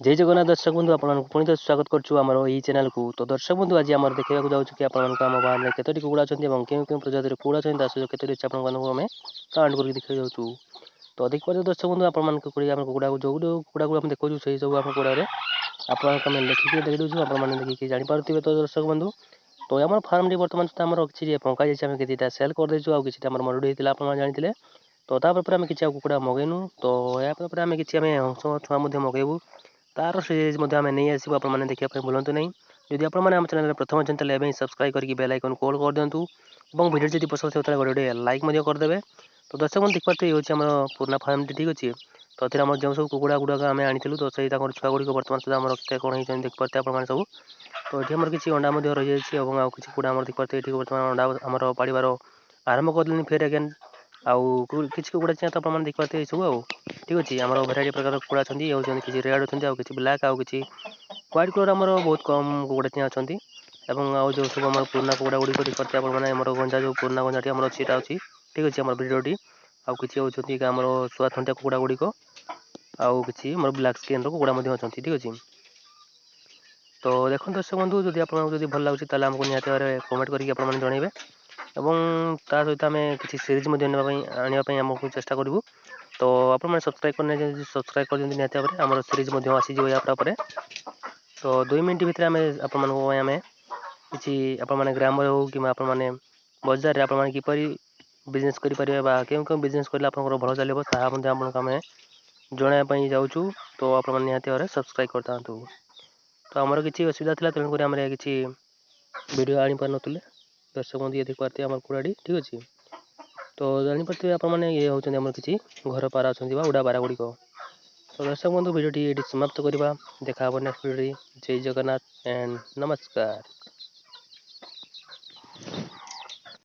जय जगन्नाथ दर्शक बंधु आपको पुणी थे स्वागत करुँ आम यही चैनल को। तो दर्शक बंधु आज आम देखा जाऊँ कि आम फार्म में केतोटी कुकुड़ा अच्छी क्यों प्रजातिर कुकुड़ा अच्छी केतोटी अच्छे आम काउंट करके देखा जाऊँ। तो अधिक पर दर्शक बंधु आप कुकुड़ा जो कुकुड़ा को देखा से सब आम कुकुड़ा आप लिखिकी देखी दूँ आपने देखिए जापारे। तो दर्शक बंधु तो आम फार्म टी बर्तमान सुधा आम कि पंखा जाइए कि सेल करदेचु आउ कि मरुड़ी होता है जानी। तो तापर आम कि कुकुड़ा मगेनु तो यापर आम कि हंस छुआ मगेबू तार सीरीज आम नहीं आसू आपने देखा भूलु नहीं। जदि आपने आम चैनल प्रथम अच्छे सब्सक्राइब करके बेल आइकन कॉल कर दिंतु और वीडियो जब पसंद है गोटे लाइक करदे। तो दर्शक बंधु देखते ये हूँ आम पुराना फार्म ठीक अच्छे। तो आम जो सब कुकुड़ा गुड़ाक आम आनी तो सही छुआ गुड़िक बर्तमान सुधा आम कौन होती देखते आप सब। तो ये आम किसी अंडा रही है और आउ कि कुकुड़ा देखते ये बर्तमान अंडा आम पाड़ार आरंभ करदे फेर अगेन आउ किसी कुकुड़ा चाहिए तो आपने देखते ये सब ठीक अच्छे। आम भेराइटी प्रकार कुकुड़ा अच्छी ये हूँ किसी रेड अच्छी आउ कि ब्लाक आउ कि व्हाइट कलर आम बहुत कम कुकुड़ा चिआँ अच्छी। और जो सब आम पुराना कुकुड़ा गुड़िक देखते हैं गंजा जो पुराना गंजाटी आम अच्छी ठीक अच्छे आम भिडियोटी आउ कि होती आम शुआ थंटिया कुकुड़ा गुड़िक आउ कि ब्लाक स्किन कुकुड़ा अच्छा ठीक अच्छे। तो देखो दर्शक बंधु जब आपको भल लगे तो आमको निहत भाव कमेंट करके जनइबे और ता सहित आम किसी सीरीज आने आमको चेष्टा करूँ। तो आपने सब्सक्राइब करने सब्सक्राइब कर निहत भाव आम सीरीज आसीज यापर। तो 2 मिनट भितर आम किसी आपने ग्राम हो कि आपने बजार में किपर बिजनेस करें क्यों बिजनेस करें आप भल चलो आपको आम जनवाई जाऊँ। तो आपने निहत भाव सब्सक्राइब करता। तो आमर किसी असुविधा था तेणुक आम कि वीडियो आनी पार नुले दर्शक बंधु ये देखते आम कुकुड़ी ठीक अच्छे। तो जापारे आपने ये हूँ किसी घर पारा अच्छा उड़ा पारा गुड़िक। तो दर्शक बंधु वीडियो ये समाप्त करवा देखा नेक्स्ट वीडियो। जय जगन्नाथ एंड नमस्कार।